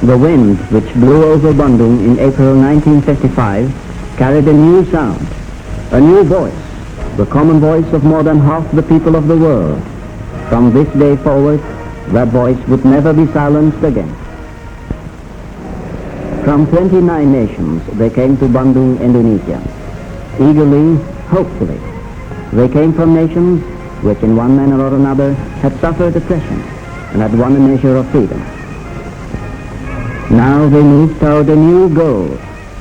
The wind which blew over Bandung in April 1955 carried a new sound, a new voice, the common voice of more than half the people of the world. From this day forward, that voice would never be silenced again. From 29 nations, they came to Bandung, Indonesia. Eagerly, hopefully. They came from nations which in one manner or another had suffered oppression and had won a measure of freedom. Now they move toward a new goal,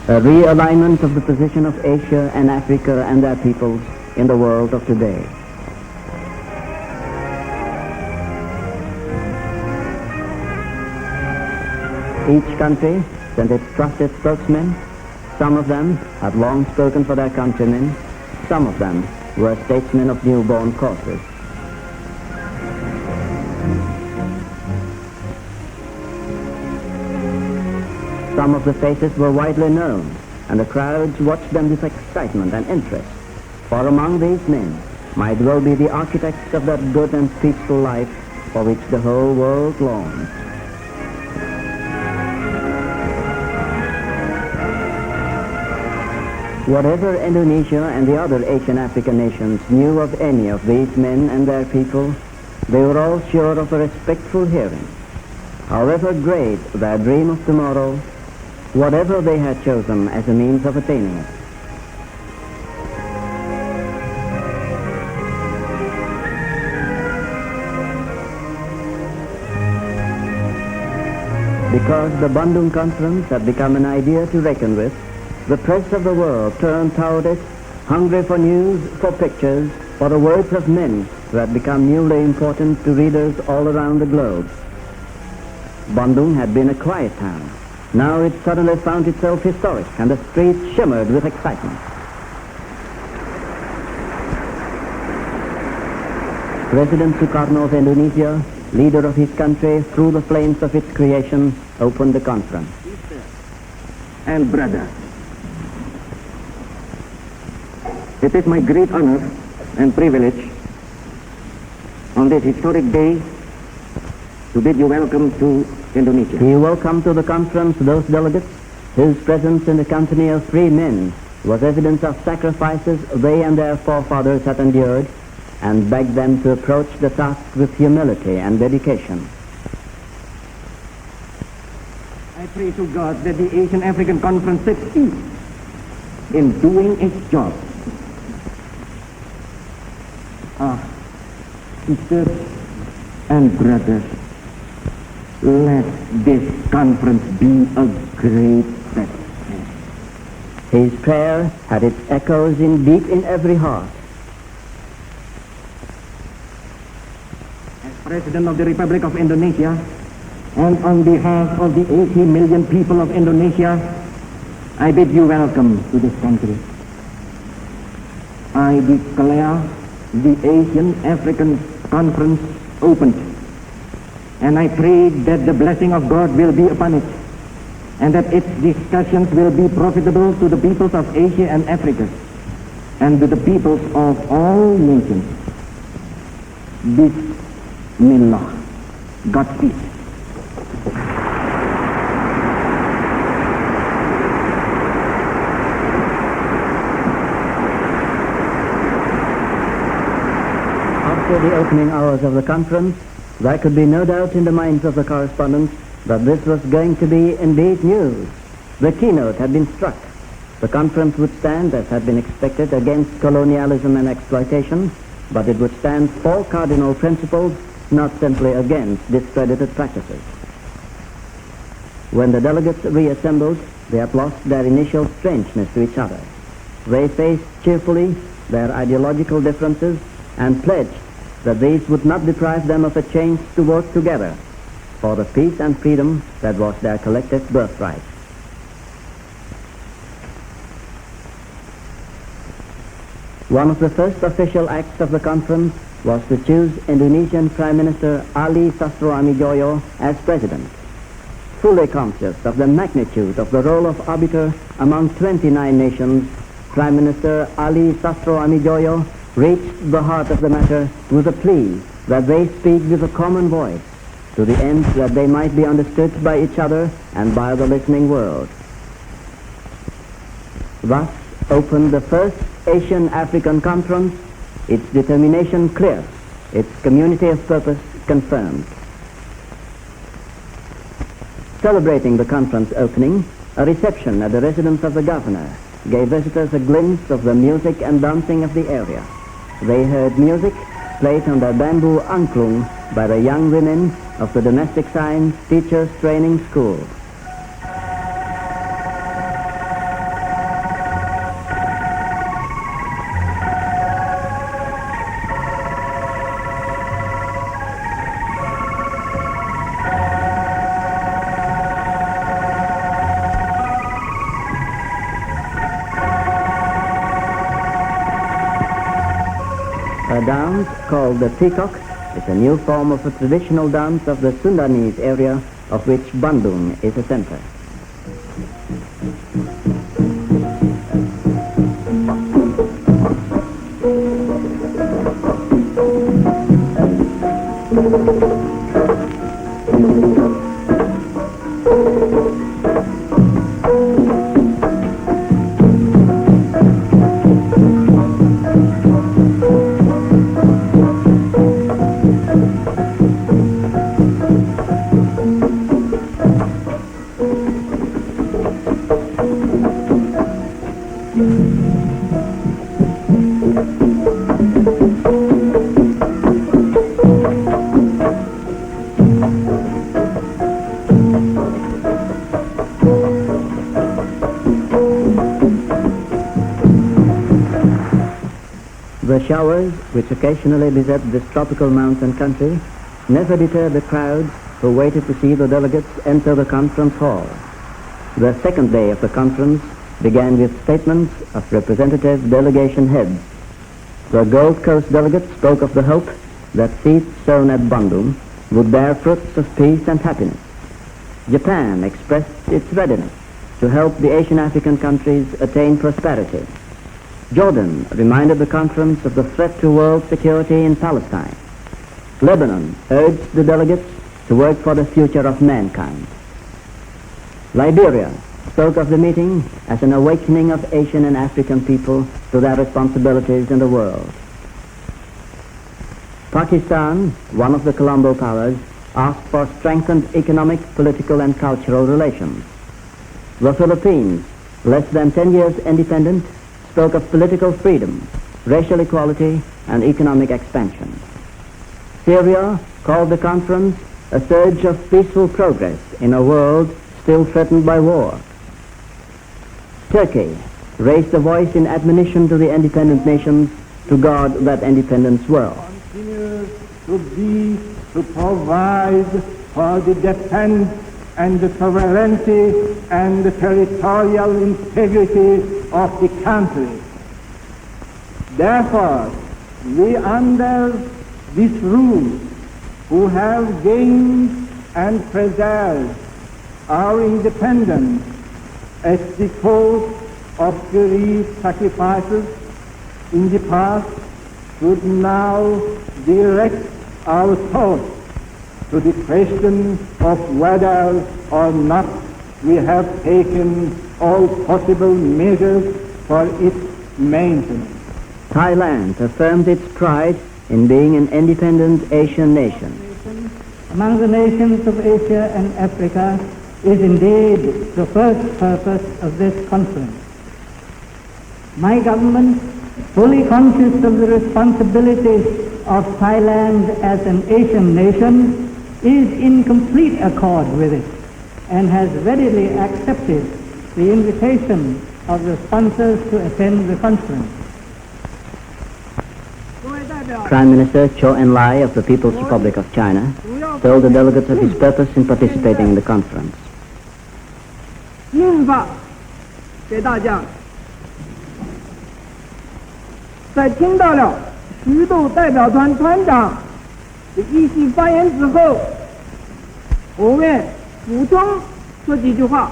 a realignment of the position of Asia and Africa and their peoples in the world of today. Each country sent its trusted spokesmen. Some of them had long spoken for their countrymen. Some of them were statesmen of newborn causes. Some of the faces were widely known, and the crowds watched them with excitement and interest. For among these men might well be the architects of that good and peaceful life for which the whole world longs. Whatever Indonesia and the other Asian African nations knew of any of these men and their people, they were all sure of a respectful hearing. However great their dream of tomorrow, whatever they had chosen as a means of attaining it. Because the Bandung Conference had become an idea to reckon with, the press of the world turned toward it, hungry for news, for pictures, for the words of men who had become newly important to readers all around the globe. Bandung had been a quiet town. Now it suddenly found itself historic, and the streets shimmered with excitement. President Sukarno of Indonesia, leader of his country through the flames of its creation, opened the conference. And brother, it is my great honor and privilege on this historic day to bid you welcome to Indonesia. He welcomed to the conference those delegates whose presence in the company of free men was evidence of sacrifices they and their forefathers had endured, and begged them to approach the task with humility and dedication. I pray to God that the Asian African Conference succeeds in doing its job. Sisters and brothers, let this conference be a great success. His prayer had its echoes deep in every heart. As President of the Republic of Indonesia, and on behalf of the 80 million people of Indonesia, I bid you welcome to this country. I declare the Asian African Conference opened, and I pray that the blessing of God will be upon it, and that its discussions will be profitable to the peoples of Asia and Africa, and to the peoples of all nations. Bismillah. Godspeed. After the opening hours of the conference, there could be no doubt in the minds of the correspondents that this was going to be indeed news. The keynote had been struck. The conference would stand, as had been expected, against colonialism and exploitation, but it would stand for cardinal principles, not simply against discredited practices. When the delegates reassembled, they had lost their initial strangeness to each other. They faced cheerfully their ideological differences and pledged that these would not deprive them of a chance to work together for the peace and freedom that was their collective birthright. One of the first official acts of the conference was to choose Indonesian Prime Minister Ali Sastroamidjojo as president. Fully conscious of the magnitude of the role of arbiter among 29 nations, Prime Minister Ali Sastroamidjojo reached the heart of the matter with a plea that they speak with a common voice to the end that they might be understood by each other and by the listening world. Thus opened the first Asian-African Conference, its determination clear, its community of purpose confirmed. Celebrating the conference opening, a reception at the residence of the governor gave visitors a glimpse of the music and dancing of the area. They heard music played on the bamboo angklung by the young women of the Domestic Science Teachers Training School. A dance called the peacock is a new form of a traditional dance of the Sundanese area, of which Bandung is a center. The showers, which occasionally beset this tropical mountain country, never deterred the crowds who waited to see the delegates enter the conference hall. The second day of the conference began with statements of representative delegation heads. The Gold Coast delegates spoke of the hope that seeds sown at Bandung would bear fruits of peace and happiness. Japan expressed its readiness to help the Asian African countries attain prosperity. Jordan reminded the conference of the threat to world security in Palestine. Lebanon urged the delegates to work for the future of mankind. Liberia spoke of the meeting as an awakening of Asian and African people to their responsibilities in the world. Pakistan, one of the Colombo powers, asked for strengthened economic, political, and cultural relations. The Philippines, less than 10 years independent, spoke of political freedom, racial equality, and economic expansion. Syria called the conference a surge of peaceful progress in a world still threatened by war. Turkey raised a voice in admonition to the independent nations to guard that independence well. Continue to provide for the defense and the sovereignty and the territorial integrity of the country. Therefore, we under this rule, who have gained and preserved our independence as the cause of great sacrifices in the past, should now direct our thoughts to the question of whether or not we have taken all possible measures for its maintenance. Thailand affirmed its pride in being an independent Asian nation. Among the nations of Asia and Africa is indeed the first purpose of this conference. My government, fully conscious of the responsibilities of Thailand as an Asian nation, is in complete accord with it and has readily accepted the invitation of the sponsors to attend the conference. Prime Minister Chou En-lai of the People's Republic of China told the delegates of his purpose in participating in the conference. 印发给大家，在听到了许多代表团团长的一席发言之后，我们补充说几句话。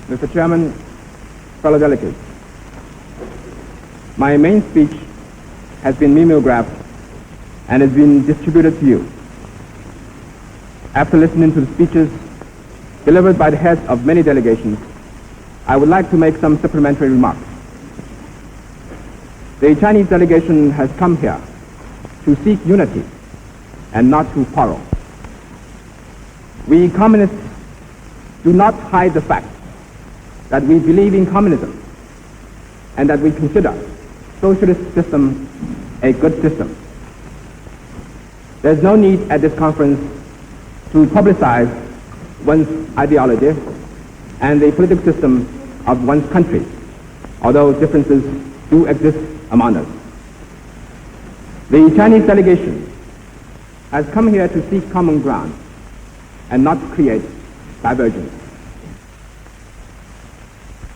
Mr. Chairman, fellow delegates, My main speech has been mimeographed and has been distributed to you. After listening to the speeches delivered by the heads of many delegations, I would like to make some supplementary remarks. The Chinese delegation has come here to seek unity and not to quarrel. We communists do not hide the fact that we believe in communism and that we consider socialist system a good system. There's no need at this conference to publicize one's ideology and the political system of one's country, although differences do exist among us. The Chinese delegation has come here to seek common ground and not to create divergence.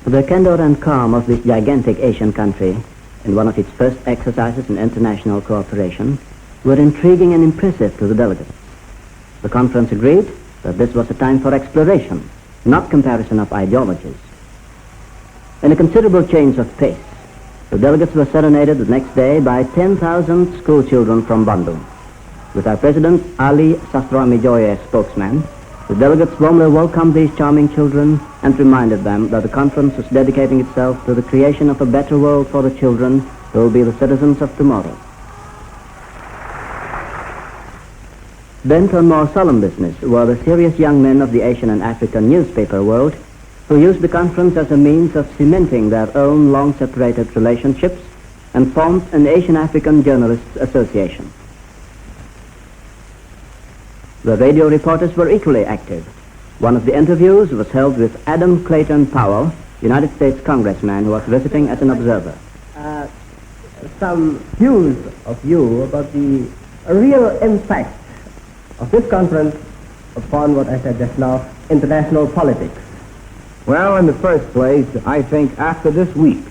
The candor and calm of this gigantic Asian country in one of its first exercises in international cooperation were intriguing and impressive to the delegates. The conference agreed that this was a time for exploration, not comparison of ideologies. In a considerable change of pace, the delegates were serenaded the next day by 10,000 school children from Bandung. With our President Ali Sastramijoyo as spokesman, the delegates warmly welcomed these charming children and reminded them that the conference was dedicating itself to the creation of a better world for the children who will be the citizens of tomorrow. Bent on more solemn business were the serious young men of the Asian and African newspaper world who used the conference as a means of cementing their own long-separated relationships and formed an Asian-African Journalists Association. The radio reporters were equally active. One of the interviews was held with Adam Clayton Powell, United States congressman who was visiting as an observer. Some views of you about the real impact of this conference upon what I said just now, international politics. Well, in the first place, I think after this week,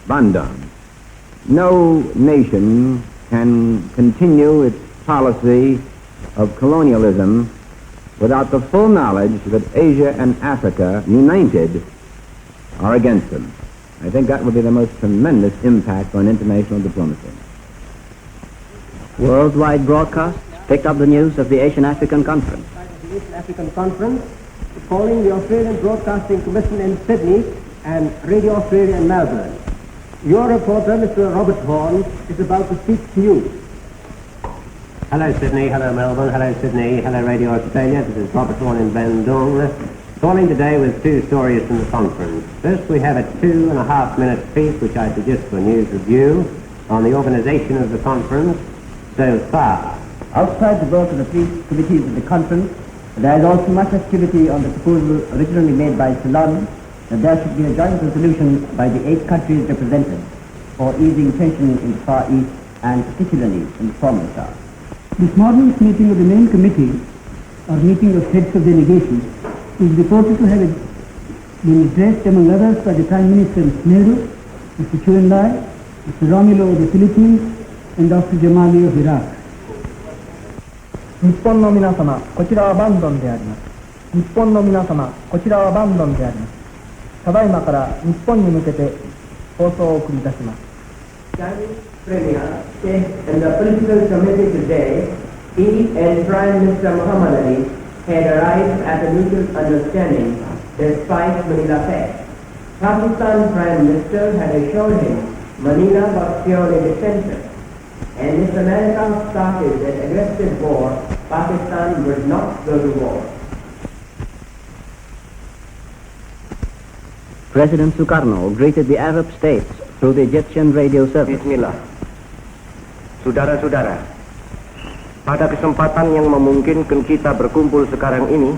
Bandung, no nation can continue its policy of colonialism without the full knowledge that Asia and Africa, united, are against them. I think that would be the most tremendous impact on international diplomacy. Worldwide broadcasts picked up the news of the Asian-African Conference. The Asian African Conference, calling the Australian Broadcasting Commission in Sydney and Radio Australia in Melbourne. Your reporter, Mr. Robert Vaughan, is about to speak to you. Hello Sydney, hello Melbourne, hello Sydney, hello Radio Australia. This is Robert Vaughan in Bandung, calling today with two stories from the conference. First, we have a 2.5-minute piece which I suggest for news review on the organisation of the conference so far. Outside the work of the three committees of the conference, there is also much activity on the proposal originally made by Ceylon that there should be a joint resolution by the 8 countries represented for easing tension in the Far East and particularly in the Formosa. This morning's meeting of the main committee, or meeting of heads of delegations, is reported to have been addressed among others by the Prime Minister Nehru, Mr. Chu Enlai, Mr. Romulo of the Philippines, and Dr. Jamali of Iraq. 日本の皆様、こちらはバンドンであります。日本の皆様、こちらはバンドンであります。ただいまから日本に向けて放送を送り出します。Chinese Premier said in the political committee today, he and Prime Minister Muhammad Ali had arrived at a mutual understanding despite Manila Pact. Pakistan Prime Minister had assured him Manila was purely defensive, and if America started an aggressive war, Pakistan would not go to war. President Sukarno greeted the Arab states through the Egyptian radio service. Bismillah. Saudara-saudara, pada kesempatan yang memungkinkan kita berkumpul sekarang ini,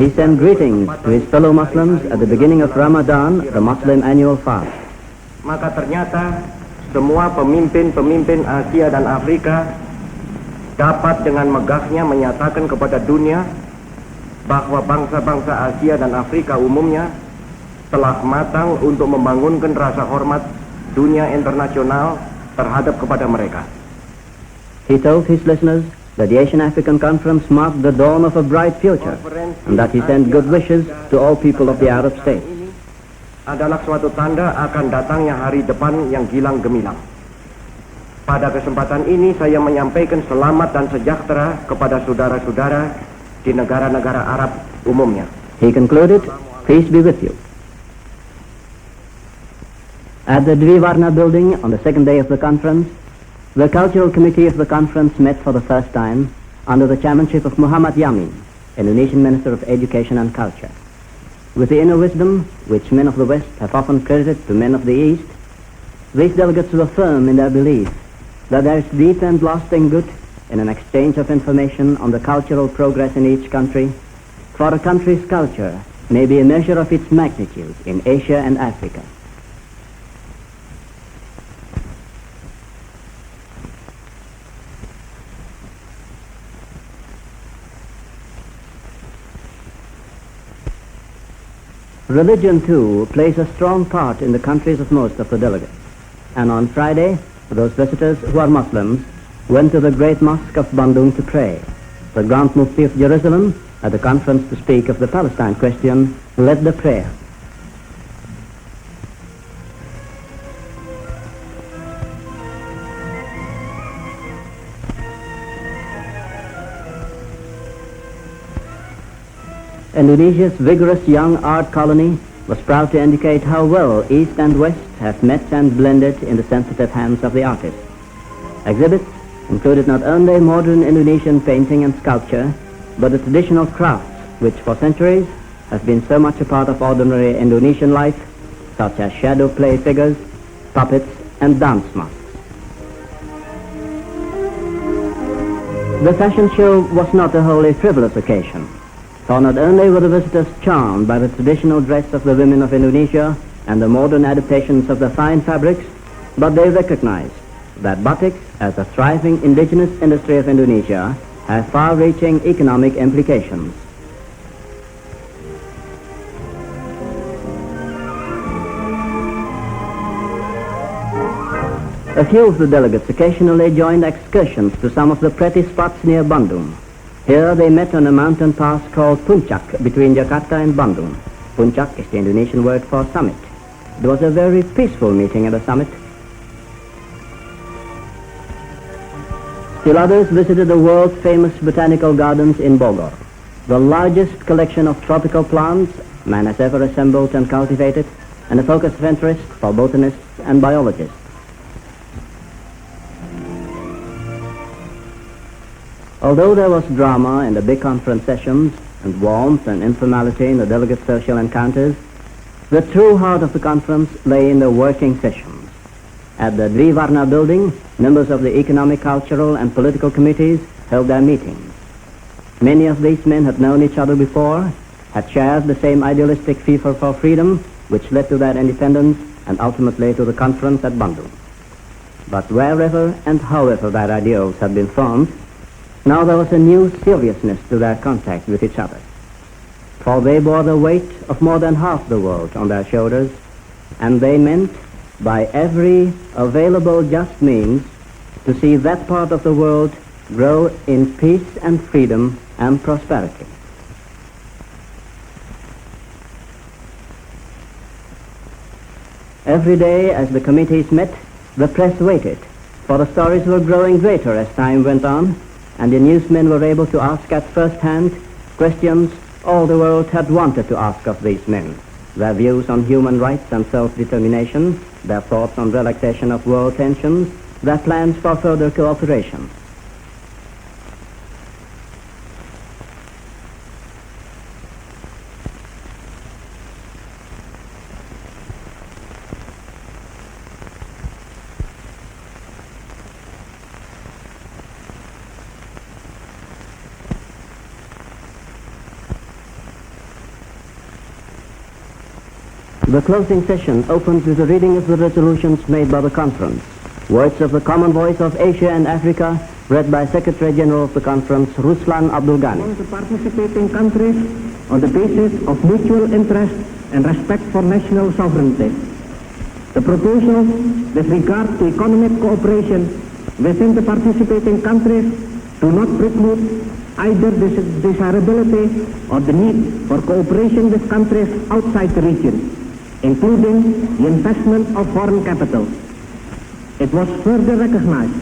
he sent greetings to his fellow Muslims at the beginning of Ramadan, the Muslim annual fast. maka ternyata semua pemimpin-pemimpin Asia dan Afrika dapat dengan megahnya menyatakan kepada dunia bahwa bangsa-bangsa Asia dan Afrika umumnya telah matang untuk membangunkan rasa hormat dunia internasional terhadap kepada mereka. He told his listeners that the Asian African Conference marked the dawn of a bright future and that he sent good wishes to all people of the Arab states. adalah suatu tanda akan datangnya hari depan yang gilang gemilang. Pada kesempatan ini saya menyampaikan selamat dan sejahtera kepada saudara-saudara di negara-negara Arab umumnya. He concluded, "Peace be with you." At the Dvivarna building on the second day of the conference, the Cultural Committee of the conference met for the first time under the chairmanship of Muhammad Yamin, Indonesian Minister of Education and Culture. With the inner wisdom which men of the West have often credited to men of the East, these delegates were firm in their belief that there is deep and lasting good in an exchange of information on the cultural progress in each country, for a country's culture may be a measure of its magnitude in Asia and Africa. Religion, too, plays a strong part in the countries of most of the delegates. And on Friday, those visitors who are Muslims went to the great mosque of Bandung to pray. The Grand Mufti of Jerusalem, at the conference to speak of the Palestine question, led the prayer. Indonesia's vigorous young art colony was proud to indicate how well East and West have met and blended in the sensitive hands of the artist. Exhibits included not only modern Indonesian painting and sculpture, but the traditional crafts which for centuries have been so much a part of ordinary Indonesian life, such as shadow play figures, puppets, and dance masks. The fashion show was not a wholly frivolous occasion. For not only were the visitors charmed by the traditional dress of the women of Indonesia and the modern adaptations of the fine fabrics, but they recognized that batik, as a thriving indigenous industry of Indonesia, has far-reaching economic implications. A few of the delegates occasionally joined excursions to some of the pretty spots near Bandung. Here they met on a mountain pass called Puncak between Jakarta and Bandung. Puncak is the Indonesian word for summit. It was a very peaceful meeting at the summit. Still others visited the world-famous botanical gardens in Bogor, the largest collection of tropical plants man has ever assembled and cultivated, and a focus of interest for botanists and biologists. Although there was drama in the big conference sessions and warmth and informality in the delegate social encounters, the true heart of the conference lay in the working sessions. At the Dvivarna building, members of the economic, cultural, and political committees held their meetings. Many of these men had known each other before, had shared the same idealistic fever for freedom which led to their independence and ultimately to the conference at Bandung. But wherever and however their ideals had been formed, now there was a new seriousness to their contact with each other. For they bore the weight of more than half the world on their shoulders, and they meant, by every available just means, to see that part of the world grow in peace and freedom and prosperity. Every day as the committees met, the press waited, for the stories were growing greater as time went on, and the newsmen were able to ask at first hand questions all the world had wanted to ask of these men: their views on human rights and self-determination, their thoughts on relaxation of world tensions, their plans for further cooperation. The closing session opens with a reading of the resolutions made by the conference. Words of the Common Voice of Asia and Africa, read by Secretary General of the conference, Ruslan Abdul Ghani. The participating countries on the basis of mutual interest and respect for national sovereignty. The proposal with regard to economic cooperation within the participating countries do not preclude either the desirability or the need for cooperation with countries outside the region. including the investment of foreign capital. It was further recognized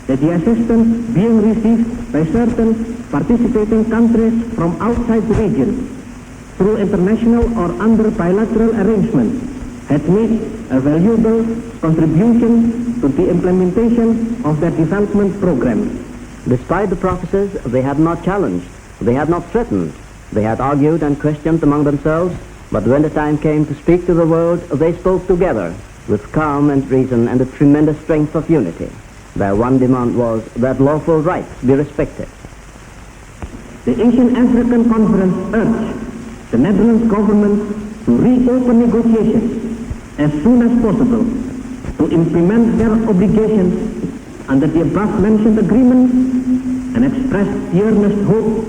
that the assistance being received by certain participating countries from outside the region through international or under bilateral arrangements had made a valuable contribution to the implementation of their development program. Despite the prophecies, they had not challenged, they had not threatened, they had argued and questioned among themselves, but when the time came to speak to the world, they spoke together with calm and reason and the tremendous strength of unity. Their one demand was that lawful rights be respected. The Asian African Conference urged the Netherlands government to reopen negotiations as soon as possible to implement their obligations under the above-mentioned agreement and expressed the earnest hope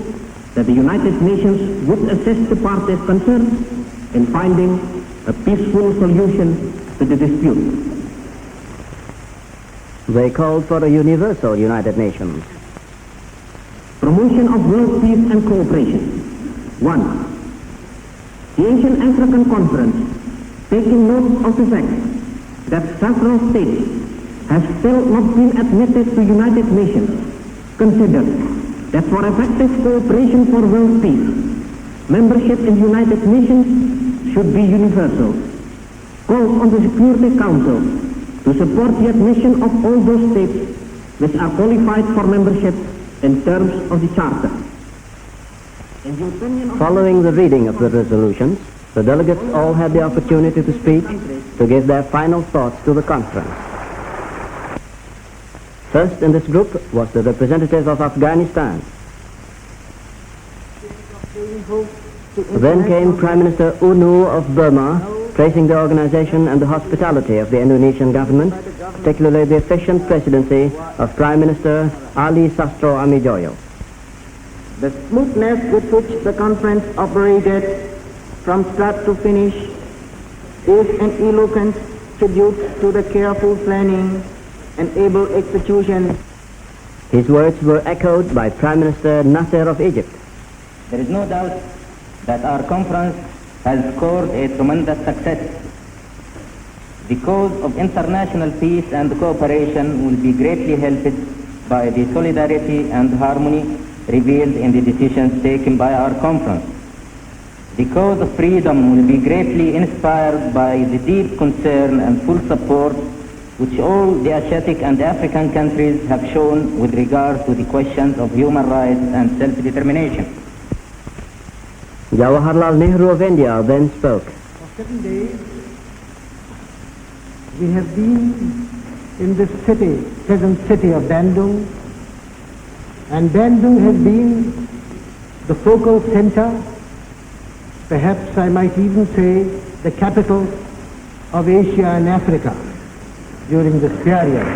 that the United Nations would assist the parties concerned in finding a peaceful solution to the dispute. They called for a universal United Nations. Promotion of world peace and cooperation. 1. The Asian African Conference, taking note of the fact that several states have still not been admitted to United Nations, considered that for effective cooperation for world peace, membership in the United Nations should be universal. Calls on the Security Council to support the admission of all those states which are qualified for membership in terms of the Charter. Following the reading of the resolutions, the delegates all had the opportunity to speak, to give their final thoughts to the conference. First in this group was the representative of Afghanistan. Then came Prime Minister U of Burma, praising the organization and the hospitality of the Indonesian government, particularly the efficient presidency of Prime Minister Ali Sastro Amijoyo. The smoothness with which the conference operated from start to finish is an eloquent tribute to the careful planning and able execution. His words were echoed by Prime Minister Nasser of Egypt. There is no doubt that our conference has scored a tremendous success. The cause of international peace and cooperation will be greatly helped by the solidarity and harmony revealed in the decisions taken by our conference. The cause of freedom will be greatly inspired by the deep concern and full support which all the Asiatic and African countries have shown with regard to the questions of human rights and self-determination. Jawaharlal Nehru of India then spoke. For 7 days, we have been in this city, present city of Bandung, and Bandung has been the focal center, perhaps I might even say the capital of Asia and Africa during this period.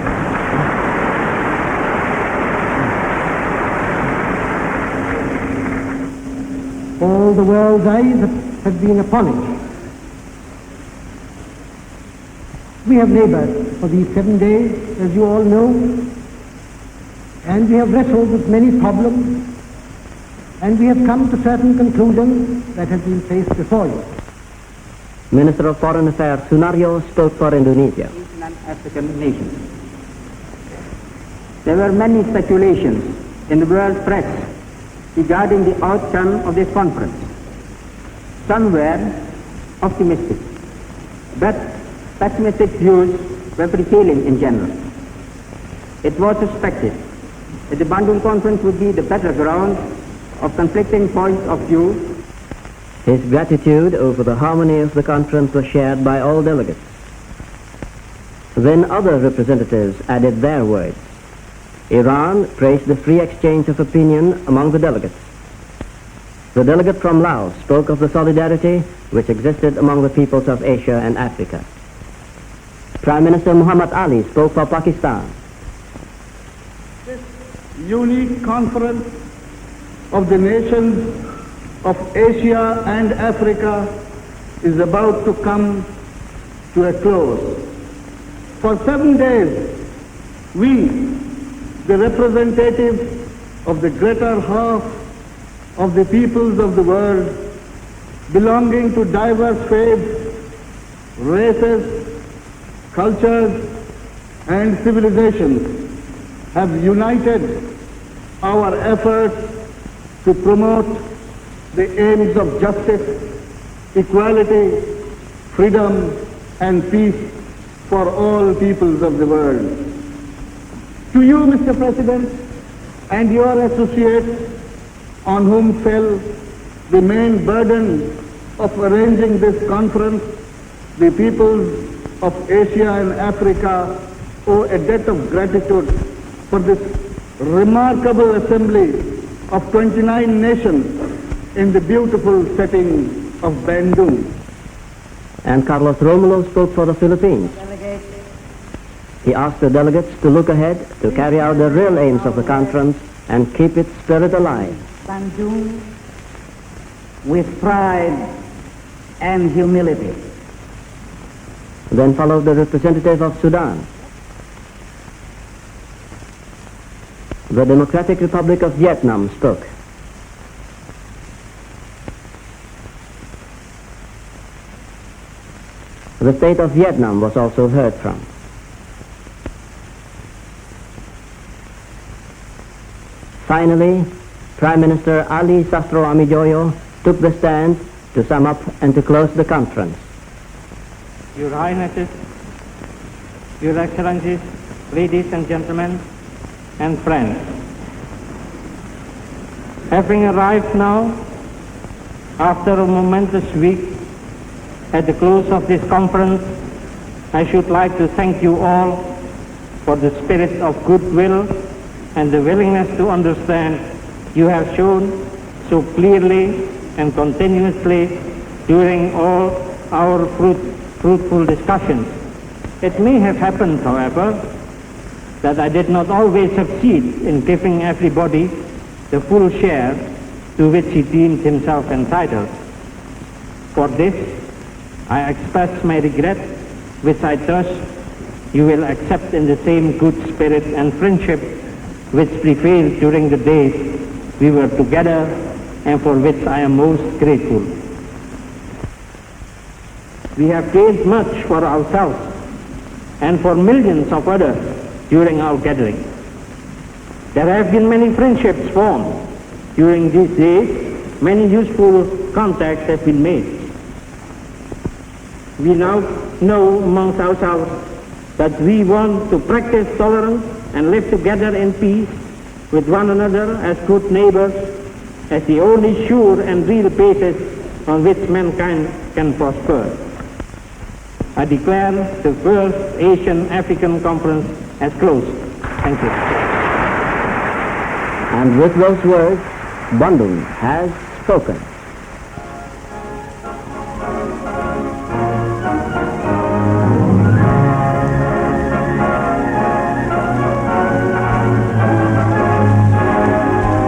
All the world's eyes have been upon it. We have labored for these 7 days, as you all know, and we have wrestled with many problems, and we have come to certain conclusions that have been placed before you. Minister of Foreign Affairs Sunario spoke for Indonesia. Asian and African nations. There were many speculations in the world press regarding the outcome of this conference. Some were optimistic, but pessimistic views were prevailing in general. It was suspected that the Bandung conference would be the battleground of conflicting points of view. His gratitude over the harmony of the conference was shared by all delegates. Then other representatives added their words. Iran praised the free exchange of opinion among the delegates. The delegate from Laos spoke of the solidarity which existed among the peoples of Asia and Africa. Prime Minister Muhammad Ali spoke for Pakistan. This unique conference of the nations of Asia and Africa is about to come to a close. For 7 days, we, the representatives of the greater half of the peoples of the world, belonging to diverse faiths, races, cultures, and civilizations have united our efforts to promote the aims of justice, equality, freedom, and peace for all peoples of the world. To you, Mr. President, and your associates, on whom fell the main burden of arranging this conference, the peoples of Asia and Africa owe a debt of gratitude for this remarkable assembly of 29 nations in the beautiful setting of Bandung. And Carlos Romulo spoke for the Philippines. He asked the delegates to look ahead to carry out the real aims of the conference and keep its spirit alive. Bandung with pride and humility. Then followed the representative of Sudan. The Democratic Republic of Vietnam spoke. The state of Vietnam was also heard from. Finally, Prime Minister Ali Sastro Amijoyo took the stand to sum up and to close the conference. Your Highnesses, Your Excellencies, ladies and gentlemen, and friends. Having arrived now, after a momentous week, at the close of this conference, I should like to thank you all for the spirit of goodwill and the willingness to understand you have shown so clearly and continuously during all our fruitful discussions. It may have happened, however, that I did not always succeed in giving everybody the full share to which he deemed himself entitled. For this, I express my regret, which I trust you will accept in the same good spirit and friendship which prevailed during the days we were together and for which I am most grateful. We have gained much for ourselves and for millions of others during our gathering. There have been many friendships formed during these days. Many useful contacts have been made. We now know amongst ourselves that we want to practice tolerance and live together in peace with one another as good neighbors, as the only sure and real basis on which mankind can prosper. I declare the first Asian-African Conference as closed. Thank you. And with those words, Bandung has spoken.